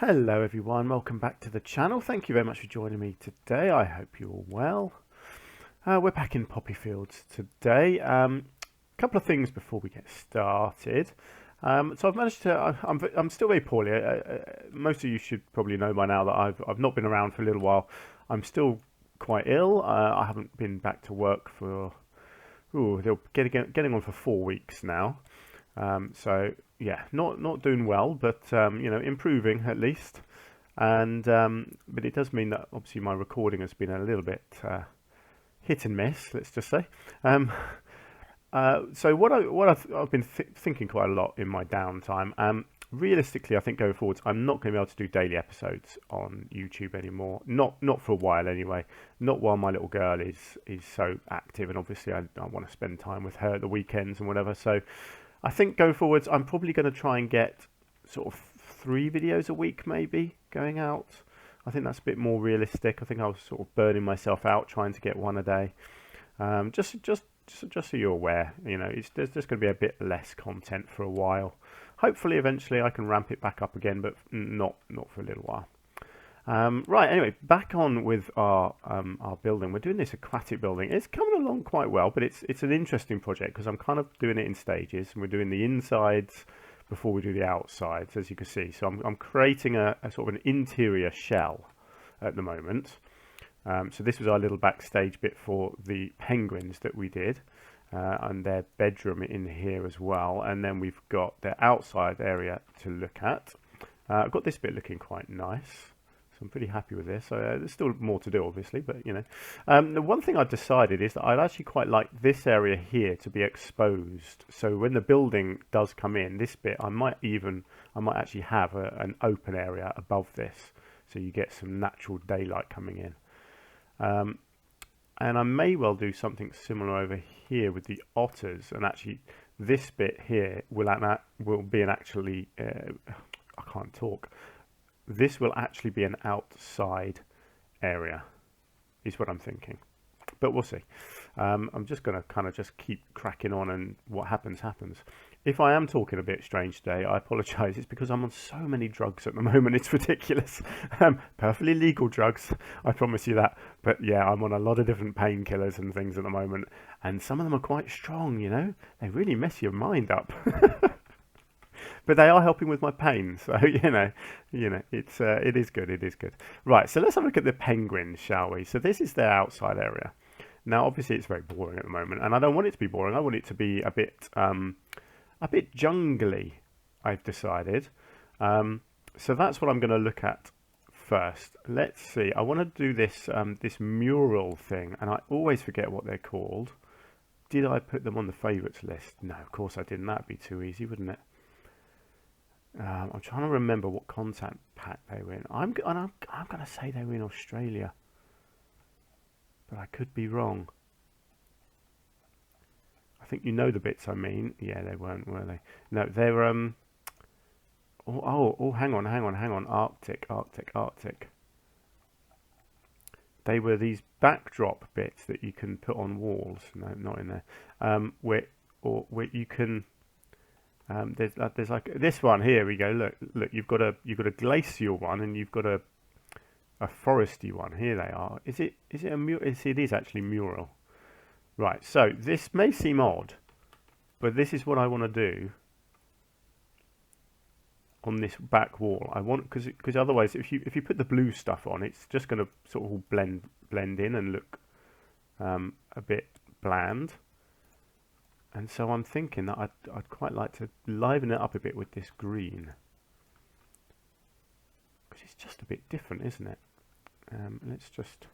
Hello everyone, welcome back to the channel. Thank you very much for joining me today. I hope you're all well. We're back in Poppyfields today. A couple of things before we get started. So I've managed to. I'm still very poorly. Most of you should probably know by now that I've not been around for a little while. I'm still quite ill. I haven't been back to work for they're getting on for 4 weeks now. So yeah, not doing well, but improving at least. And but it does mean that obviously my recording has been a little bit hit and miss, let's just say. Um, so I've been thinking quite a lot in my downtime. Realistically, I think going forwards, I'm not going to be able to do daily episodes on YouTube anymore. Not for a while anyway. Not while my little girl is so active, and obviously I want to spend time with her at the weekends and whatever. So I think going forwards, I'm probably going to try and get sort of 3 videos a week, maybe going out. I think that's a bit more realistic. I think I was sort of burning myself out trying to get one a day. Just so you're aware, there's just going to be a bit less content for a while. Hopefully, eventually, I can ramp it back up again, but not for a little while. Right, anyway, back on with our building. We're doing this aquatic building. It's coming along quite well, but it's an interesting project because I'm kind of doing it in stages, and we're doing the insides before we do the outsides, as you can see. So I'm creating a sort of an interior shell at the moment. So this was our little backstage bit for the penguins that we did, and their bedroom in here as well. And then we've got their outside area to look at. I've got this bit looking quite nice. I'm pretty happy with this. There's still more to do, obviously, but the one thing I decided is that I'd actually quite like this area here to be exposed. So when the building does come in, this bit I might actually have an open area above this, so you get some natural daylight coming in. And I may well do something similar over here with the otters, and actually this bit here will be an actually I can't talk. This will actually be an outside area, is what I'm thinking. But we'll see. I'm just going to kind of just keep cracking on, and what happens, happens. If I am talking a bit strange today, I apologise. It's because I'm on so many drugs at the moment. It's ridiculous. Perfectly legal drugs, I promise you that. But yeah, I'm on a lot of different painkillers and things at the moment. And some of them are quite strong, They really mess your mind up. But they are helping with my pain, so it is good. It is good. Right, so let's have a look at the penguins, shall we? So this is their outside area. Now, obviously, it's very boring at the moment, and I don't want it to be boring. I want it to be a bit jungly. I've decided. So that's what I'm going to look at first. Let's see. I want to do this this mural thing, and I always forget what they're called. Did I put them on the favourites list? No, of course I didn't. That'd be too easy, wouldn't it? I'm trying to remember what contact pack they were in. I'm going to say they were in Australia, but I could be wrong. I think you know the bits I mean. Yeah, they weren't, were they? No, they were. Hang on. Arctic. They were these backdrop bits that you can put on walls. No, not in there. Where you can. There's like this one here. We go. Look. You've got a glacial one, and you've got a foresty one. Here they are. Is it a mural? It is actually mural. Right. So this may seem odd, but this is what I want to do on this back wall. I want because otherwise, if you put the blue stuff on, it's just going to sort of blend in and look a bit bland. And so I'm thinking that I'd quite like to liven it up a bit with this green. Because it's just a bit different, isn't it? Let's just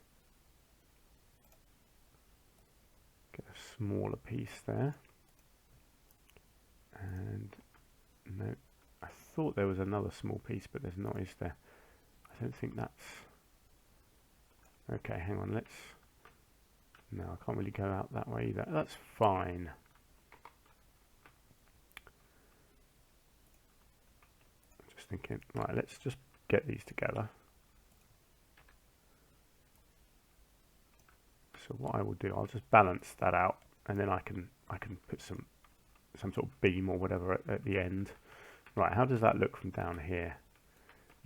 get a smaller piece there. And no, I thought there was another small piece, but there's not, is there? I don't think that's... Okay, hang on, No, I can't really go out that way either. That's fine. Thinking, right, let's just get these together. So what I will do, I'll just balance that out, and then I can put some sort of beam or whatever at the end. Right, how does that look from down here?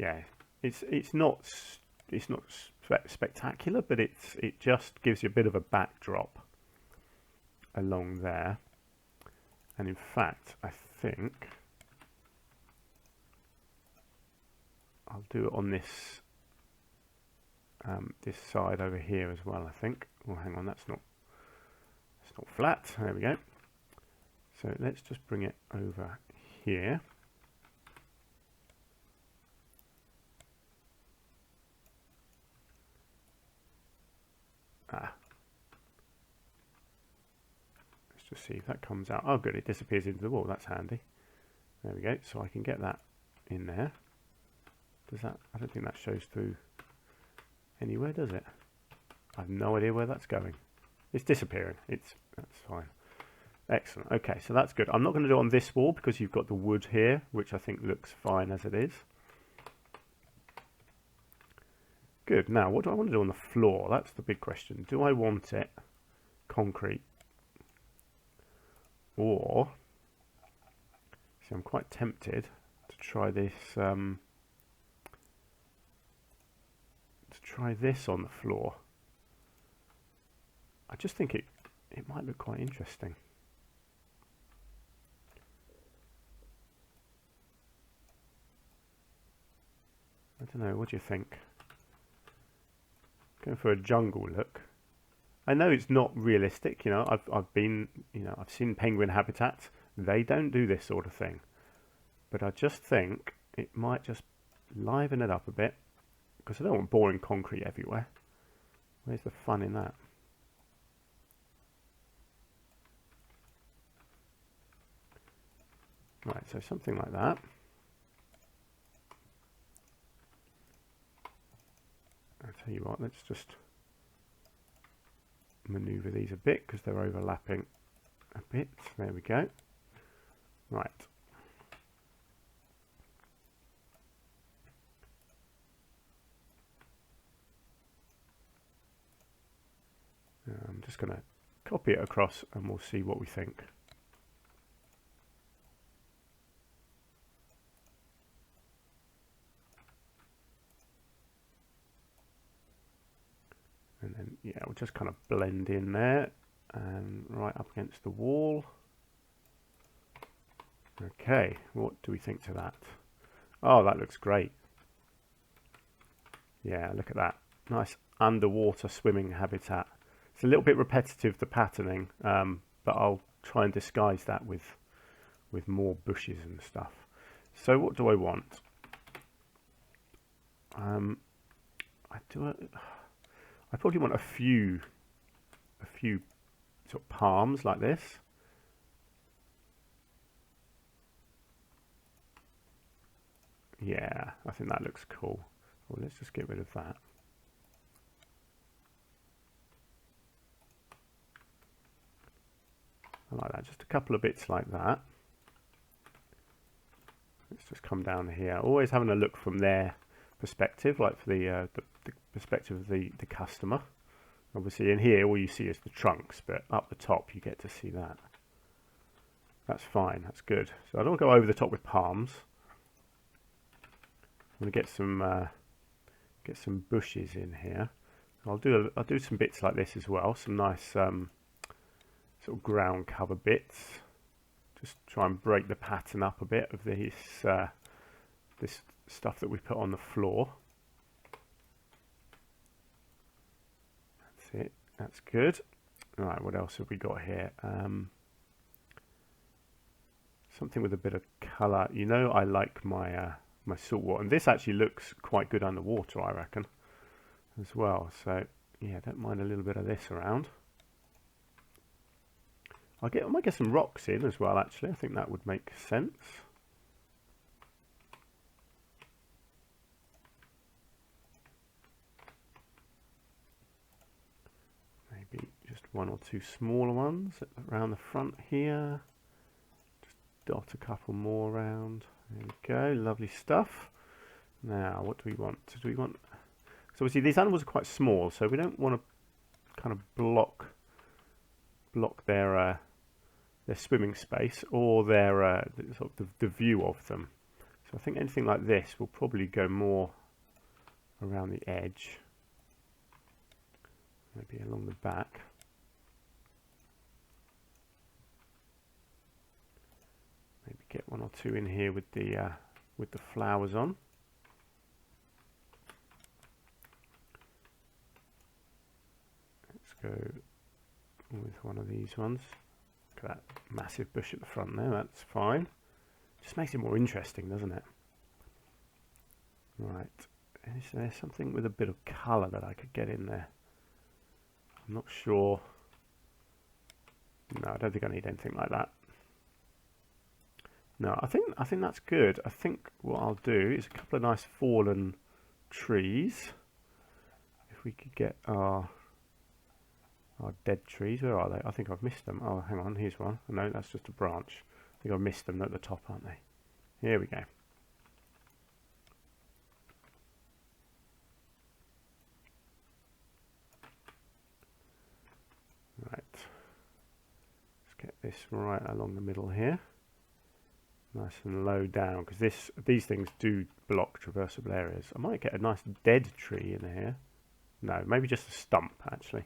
yeah, it's not spectacular, but it just gives you a bit of a backdrop along there. And in fact, I think I'll do it on this this side over here as well. I think. Oh, hang on, that's not flat. There we go. So let's just bring it over here. Let's just see if that comes out. Oh, good, it disappears into the wall. That's handy. There we go. So I can get that in there. Does that? I don't think that shows through anywhere, does it? I have no idea where that's going. It's disappearing. That's fine. Excellent. Okay, so that's good. I'm not going to do it on this wall because you've got the wood here, which I think looks fine as it is. Good. Now, what do I want to do on the floor? That's the big question. Do I want it concrete? Or, see, I'm quite tempted to try this, on the floor. I just think it might look quite interesting. I don't know, what do you think? Going for a jungle look. I know it's not realistic, you know, I've seen penguin habitats. They don't do this sort of thing. But I just think it might just liven it up a bit, because I don't want boring concrete everywhere. Where's the fun in that? Right, so something like that. I'll tell you what, let's just maneuver these a bit because they're overlapping a bit. There we go. Right. I'm just going to copy it across and we'll see what we think. And then, yeah, we'll just kind of blend in there and right up against the wall. Okay, what do we think to that? Oh, that looks great. Yeah, look at that. Nice underwater swimming habitat. It's a little bit repetitive, the patterning, but I'll try and disguise that with more bushes and stuff. So what do I want? I probably want a few sort of palms like this. Yeah, I think that looks cool. Well, let's just get rid of that. I like that. Just a couple of bits like that. Let's just come down here. Always having a look from their perspective, like for the perspective of the customer. Obviously in here all you see is the trunks, but up the top you get to see that. That's fine, that's good. So I don't want to go over the top with palms. I'm going to get some bushes in here. I'll do some bits like this as well, some nice sort of ground cover bits. Just try and break the pattern up a bit of this this stuff that we put on the floor. That's it. That's good. All right, what else have we got here? Something with a bit of colour. You know, I like my my salt water, and this actually looks quite good underwater, I reckon, as well. So yeah, don't mind a little bit of this around. I might get some rocks in as well. Actually, I think that would make sense. Maybe just one or two smaller ones around the front here. Just dot a couple more around. There we go, lovely stuff. Now, what do we want? So obviously these animals are quite small, so we don't want to kind of block their swimming space or their sort of the view of them. So I think anything like this will probably go more around the edge, maybe along the back. Maybe get one or two in here with the flowers on. Let's go with one of these ones. Look at that massive bush at the front there, that's fine. Just makes it more interesting, doesn't it? Right, is there something with a bit of colour that I could get in there? I'm not sure. No, I don't think I need anything like that. No, I think that's good. I think what I'll do is a couple of nice fallen trees. If we could get our dead trees, where are they? I think I've missed them. Oh, hang on, here's one. No, that's just a branch. I think I've missed them at the top, aren't they? Here we go. Right. Let's get this right along the middle here. Nice and low down, because these things do block traversable areas. I might get a nice dead tree in here. No, maybe just a stump, actually.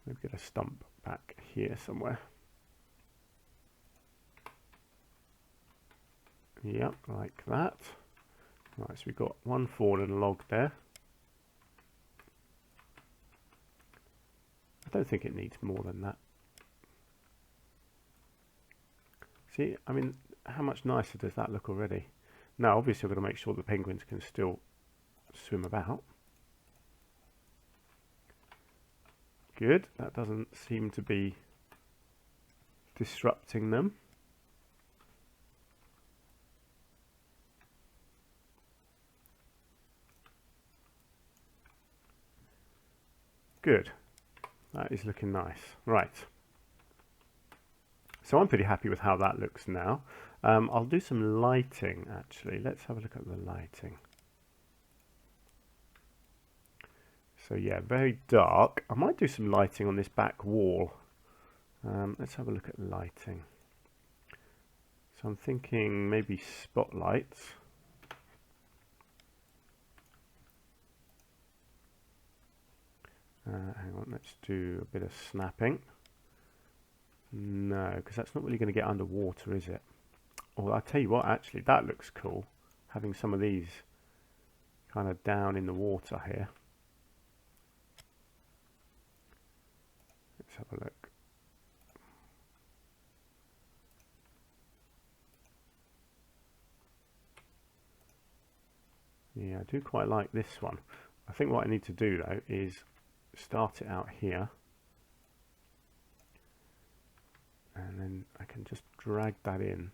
Maybe get a stump back here somewhere. Yep, like that. Right, so we've got one fallen log there. I don't think it needs more than that. See, I mean, how much nicer does that look already? Now, obviously, I've got to make sure the penguins can still swim about. Good, that doesn't seem to be disrupting them. Good, that is looking nice. Right. So I'm pretty happy with how that looks now. I'll do some lighting actually. Let's have a look at the lighting. So yeah, very dark. I might do some lighting on this back wall. Let's have a look at lighting. So I'm thinking maybe spotlights. Hang on, let's do a bit of snapping. No, because that's not really going to get underwater, is it? Oh, I'll tell you what, actually, that looks cool. Having some of these kind of down in the water here. Let's have a look. Yeah, I do quite like this one. I think what I need to do, though, is start it out here. And then I can just drag that in.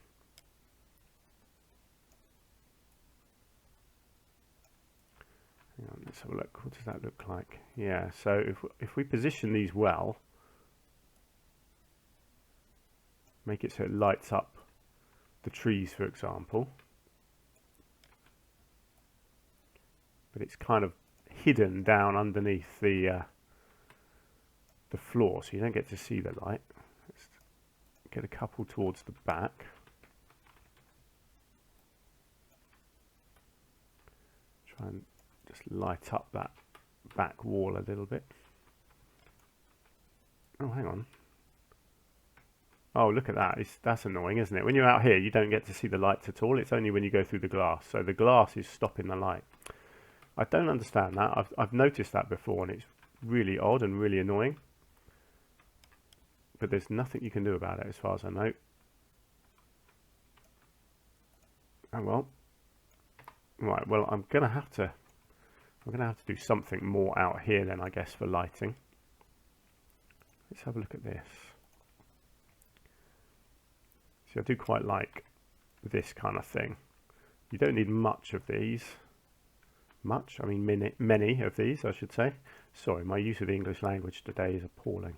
Hang on, let's have a look. What does that look like? Yeah, so if we position these well, make it so it lights up the trees, for example, but it's kind of hidden down underneath the floor, so you don't get to see the light. Let's get a couple towards the back. Try and just light up that back wall a little bit. Oh, hang on. Oh, look at that. That's annoying, isn't it? When you're out here, you don't get to see the lights at all. It's only when you go through the glass. So the glass is stopping the light. I don't understand that. I've noticed that before, and it's really odd and really annoying. But there's nothing you can do about it, as far as I know. Oh well. Right. Well, I'm gonna have to do something more out here then, I guess, for lighting. Let's have a look at this. See, I do quite like this kind of thing. You don't need much of these. Much? I mean many of these, I should say. Sorry, my use of the English language today is appalling.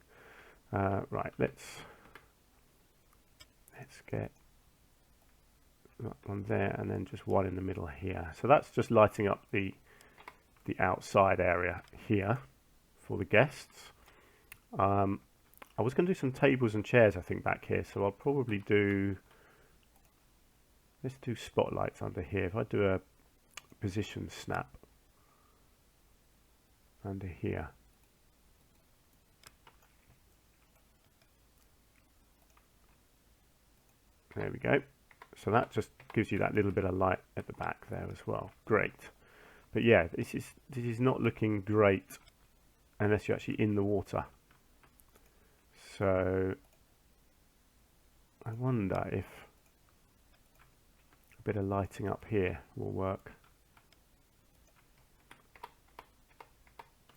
Right, let's get that one there, and then just one in the middle here. So that's just lighting up the outside area here for the guests. I was going to do some tables and chairs, I think, back here, so I'll probably do Let's do spotlights under here. If I do a position snap under here, there we go. So that just gives you that little bit of light at the back there as well. Great. But yeah, this is not looking great unless you're actually in the water. So I wonder if a bit of lighting up here will work.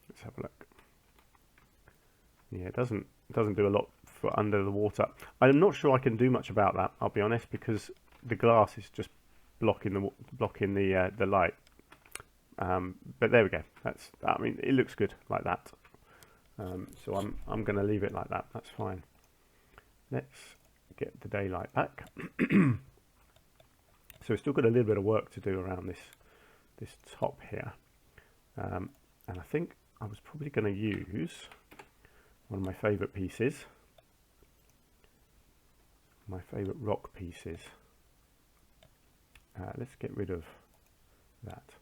Let's have a look. Yeah, it doesn't do a lot for under the water. I'm not sure I can do much about that, I'll be honest, because the glass is just blocking the light. But there we go. I mean, it looks good like that. So I'm going to leave it like that. That's fine. Let's get the daylight back. So we've still got a little bit of work to do around this top here. And I think I was probably going to use one of my favourite pieces, my favourite rock pieces. Let's get rid of that.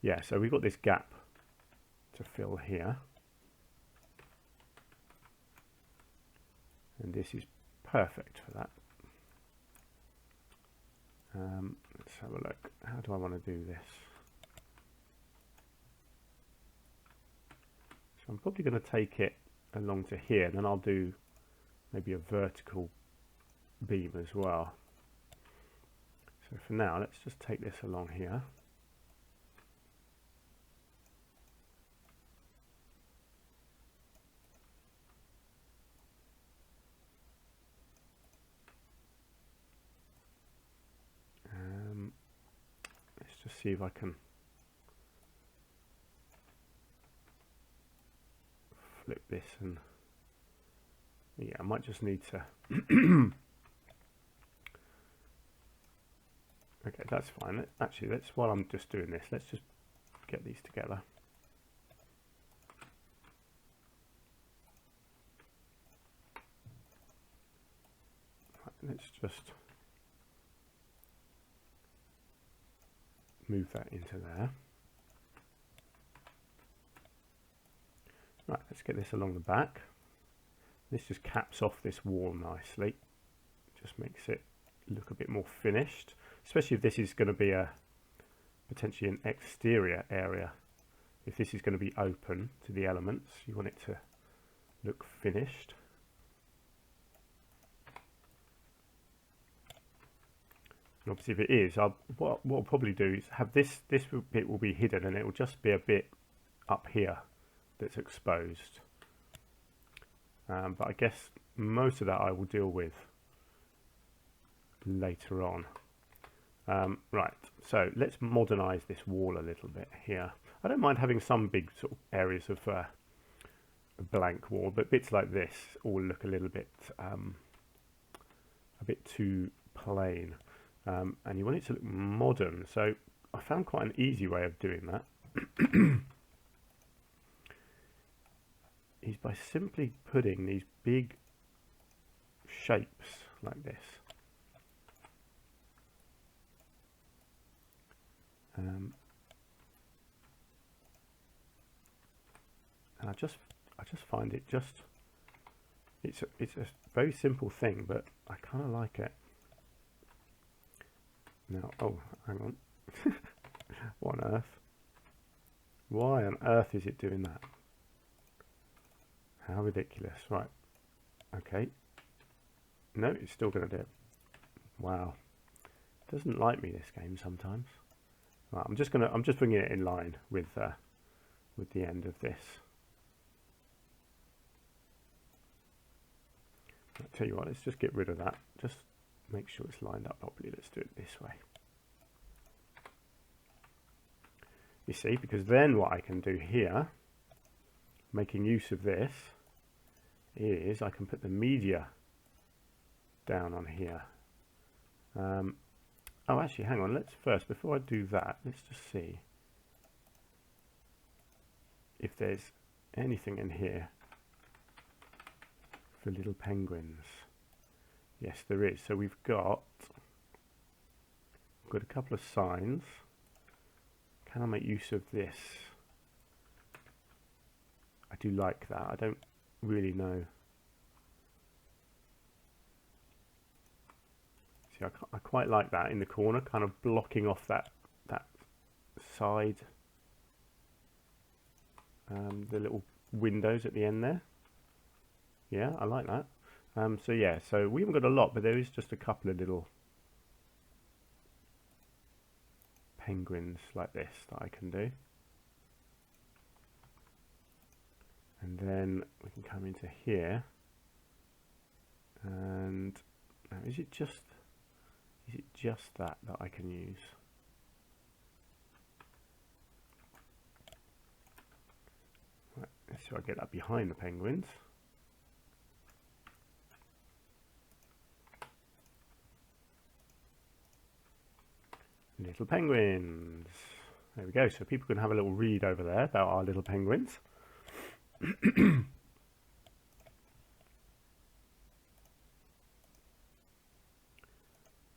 Yeah, so we've got this gap to fill here. And this is perfect for that. Let's have a look. How do I want to do this? So I'm probably going to take it along to here, and then I'll do maybe a vertical beam as well. So for now, let's just take this along here. Let's just see if I can flip this, and yeah, I might just need to okay, that's fine. Actually, while I'm just doing this, let's just get these together. Right, let's just move that into there. Right, let's get this along the back. This just caps off this wall nicely. Just makes it look a bit more finished, especially if this is going to be potentially an exterior area. If this is going to be open to the elements, you want it to look finished. And obviously if it is, what I'll probably do is have this bit will be hidden, and it will just be a bit up here that's exposed. But I guess most of that I will deal with later on. Right, so let's modernise this wall a little bit here. I don't mind having some big sort of areas of a blank wall, but bits like this all look a little bit too plain. And you want it to look modern, so I found quite an easy way of doing that is by simply putting these big shapes like this. And I just find it it's a very simple thing, but I kind of like it. Now, oh, hang on. What on earth? Why on earth is it doing that? How ridiculous. Right. Okay. No, it's still going to do it. Wow. It doesn't like me, this game, sometimes. Right, I'm just bringing it in line with the end of this. I'll tell you what, let's just get rid of that. Just make sure it's lined up properly. Let's do it this way. You see, because then what I can do here, making use of this, is I can put the media down on here. Oh, actually, hang on. Let's first, before I do that, let's just see if there's anything in here for little penguins. Yes, there is. So we've got I've got a couple of signs. Can I make use of this? I do like that. I don't really know. See, I quite like that in the corner, kind of blocking off that side, the little windows at the end there. Yeah, I like that. So yeah, so we haven't got a lot, but there is just a couple of little penguins like this that I can do. And then we can come into here, and now is it just that I can use? Right, so I get that behind the penguins. Little penguins. There we go. So people can have a little read over there about our little penguins.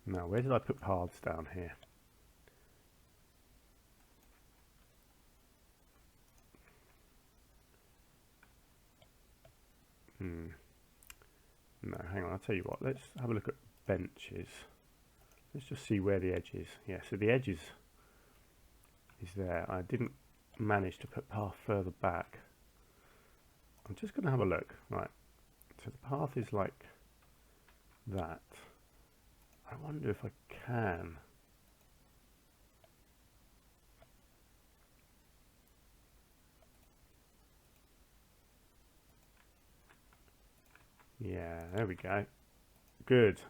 Now, where did I put paths down here? No, hang on. I'll tell you what. Let's have a look at benches. Let's just see where the edge is. Yeah, so the edge is there. I didn't manage to put path further back. I'm just going to have a look. Right, so the path is like that. I wonder if I can. Yeah, there we go. Good.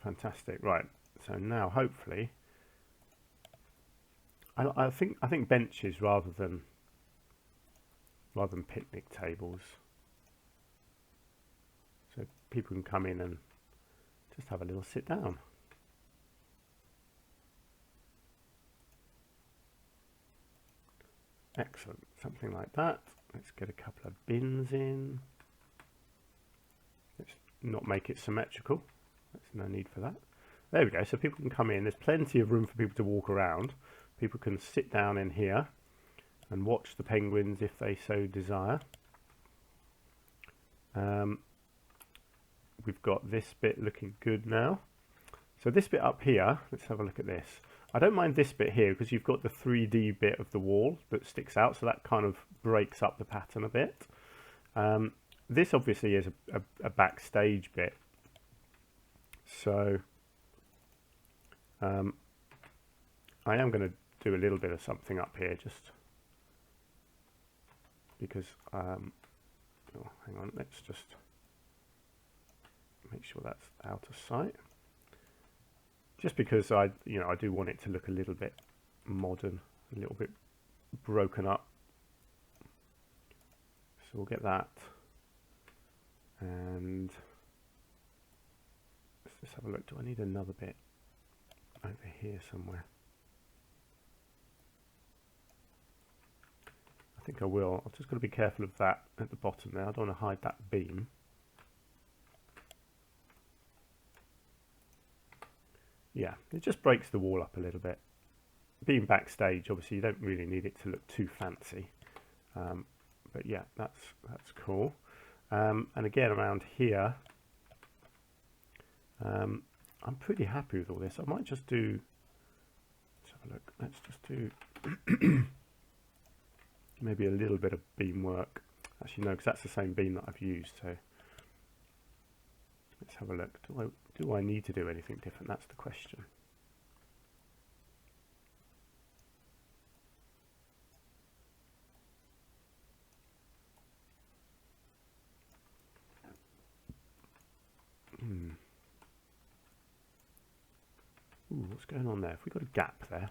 Fantastic. Right, so now hopefully I think benches rather than picnic tables, so people can come in and just have a little sit down. Excellent, something like that. Let's get a couple of bins in. Let's not make it symmetrical. There's no need for that. There we go, so people can come in. There's plenty of room for people to walk around. People can sit down in here and watch the penguins if they so desire. We've got this bit looking good now. So this bit up here, let's have a look at this. I don't mind this bit here because you've got the 3D bit of the wall that sticks out, so that kind of breaks up the pattern a bit. This obviously is a backstage bit. So I am going to do a little bit of something up here just because, oh, hang on, let's just make sure that's out of sight. Just because I do want it to look a little bit modern, a little bit broken up. So we'll get that. And let's just have a look. Do I need another bit over here somewhere? I think I will. I've just got to be careful of that at the bottom there. I don't want to hide that beam. Yeah, it just breaks the wall up a little bit. Being backstage, obviously, you don't really need it to look too fancy. But yeah, that's cool. And again, around here, I'm pretty happy with all this. I might just do, let's have a look. Let's just do maybe a little bit of beam work. Actually, no, because that's the same beam that I've used. So let's have a look. Do I need to do anything different? That's the question. Ooh, what's going on there? If we've got a gap there,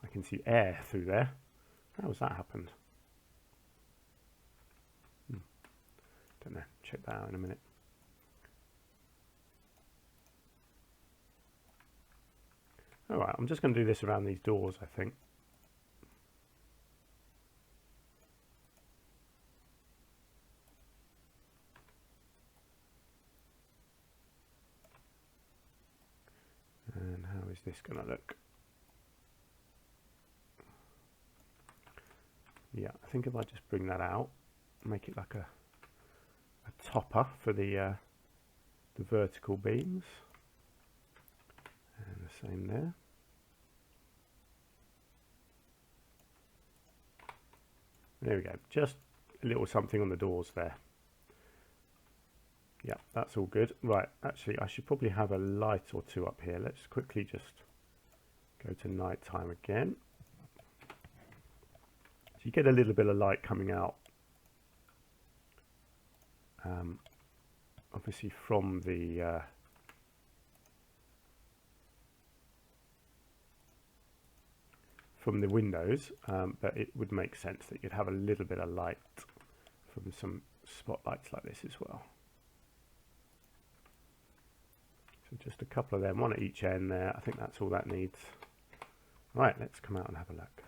I can see air through there. How has that happened? Don't know. Check that out in a minute. Alright, I'm just going to do this around these doors, I think. And how this going to look? Yeah, I think if I just bring that out, make it like a topper for the vertical beams, and the same there. There we go, just a little something on the doors there. Yeah, that's all good. Right, actually I should probably have a light or two up here. Let's quickly just go to night time again. So you get a little bit of light coming out, obviously from the windows, but it would make sense that you'd have a little bit of light from some spotlights like this as well. So just a couple of them, one at each end there. I think that's all that needs. Right, let's come out and have a look.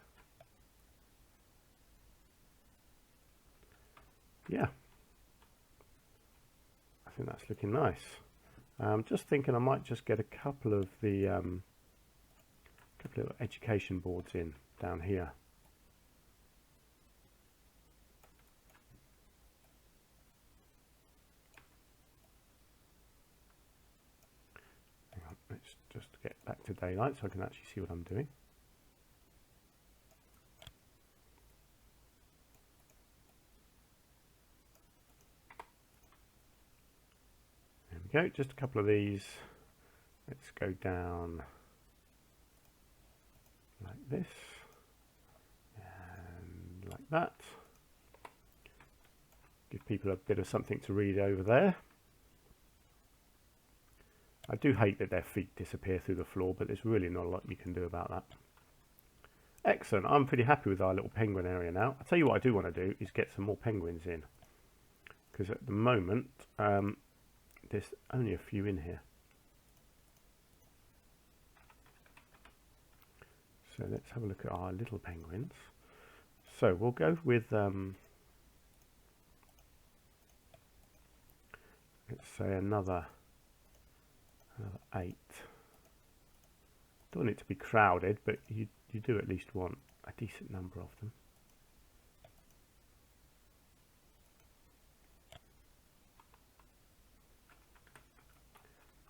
Yeah, I think that's looking nice. Just thinking I might just get a couple of the couple of education boards in down here. Hang on, let's just get back to daylight so I can actually see what I'm doing. There we go, just a couple of these. Let's go down like this and like that. Give people a bit of something to read over there. I do hate that their feet disappear through the floor, but there's really not a lot you can do about that. Excellent, I'm pretty happy with our little penguin area now. I'll tell you what I do want to do is get some more penguins in, because at the moment there's only a few in here. So let's have a look at our little penguins. So we'll go with, let's say another 8. Don't want it to be crowded, but you do at least want a decent number of them.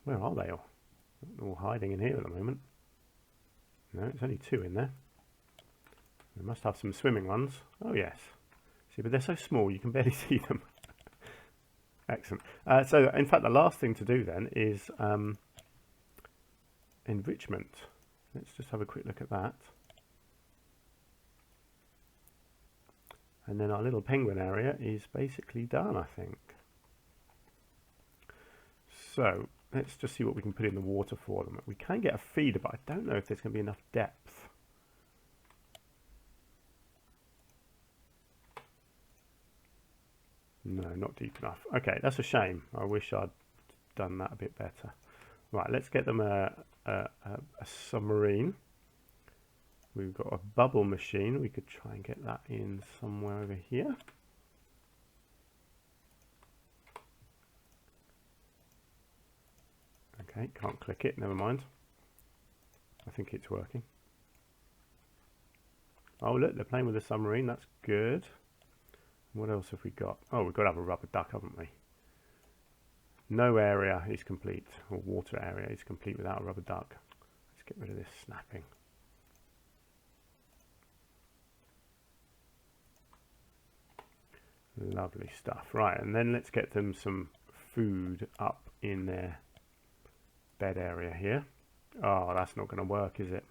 Where are they all? They're all hiding in here at the moment. No, it's only 2 in there. We must have some swimming ones. Oh yes. See, but they're so small you can barely see them. Excellent. So in fact the last thing to do then is enrichment. Let's just have a quick look at that. And then our little penguin area is basically done, I think. So let's just see what we can put in the water for them. We can get a feeder, but I don't know if there's going to be enough depth. No, not deep enough. Okay, that's a shame. I wish I'd done that a bit better. Right, let's get them a submarine. We've got a bubble machine. We could try and get that in somewhere over here. Okay, can't click it, never mind. I think it's working. Oh look, they're playing with the submarine, that's good. What else have we got? Oh, we've got to have a rubber duck, haven't we? No area is complete, or water area is complete without a rubber duck. Let's get rid of this snapping. Lovely stuff. Right, and then let's get them some food up in their bed area here. Oh, that's not going to work, is it?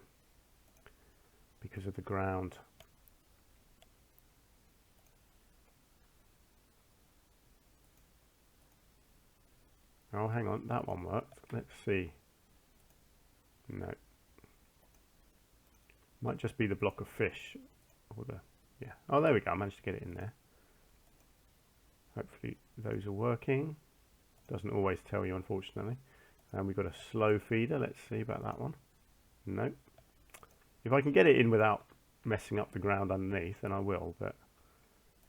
Because of the ground. Oh, hang on, that one worked. Let's see. No. Might just be the block of fish. Or the, yeah. Oh, there we go. I managed to get it in there. Hopefully those are working. Doesn't always tell you, unfortunately. And we've got a slow feeder. Let's see about that one. No. If I can get it in without messing up the ground underneath, then I will. But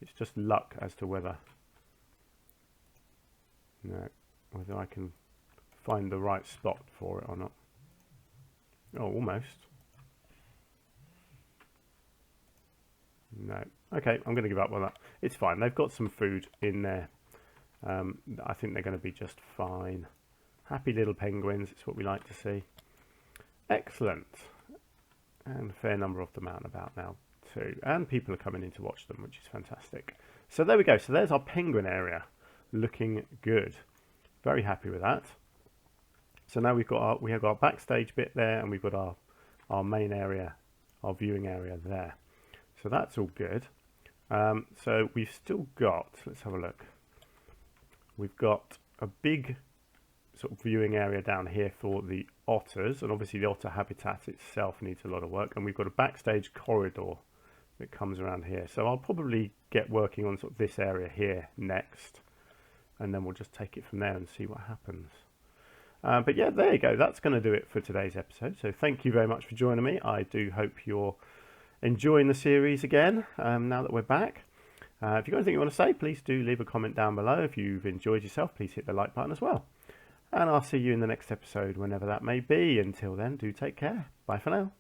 it's just luck as to whether I can find the right spot for it or not. Oh, almost. No. Okay, I'm going to give up on that. It's fine. They've got some food in there. I think they're going to be just fine. Happy little penguins. It's what we like to see. Excellent. And a fair number of them out and about now too. And people are coming in to watch them, which is fantastic. So there we go. So there's our penguin area. Looking good. Very happy with that. So now we have got our backstage bit there, and we've got our main area, our viewing area there. So that's all good. So we've still got, let's have a look. We've got a big sort of viewing area down here for the otters, and obviously the otter habitat itself needs a lot of work, and we've got a backstage corridor that comes around here. So I'll probably get working on sort of this area here next, and then we'll just take it from there and see what happens. But yeah, there you go. That's going to do it for today's episode. So thank you very much for joining me. I do hope you're enjoying the series again now that we're back. If you've got anything you want to say, please do leave a comment down below. If you've enjoyed yourself, please hit the like button as well. And I'll see you in the next episode, whenever that may be. Until then, do take care. Bye for now.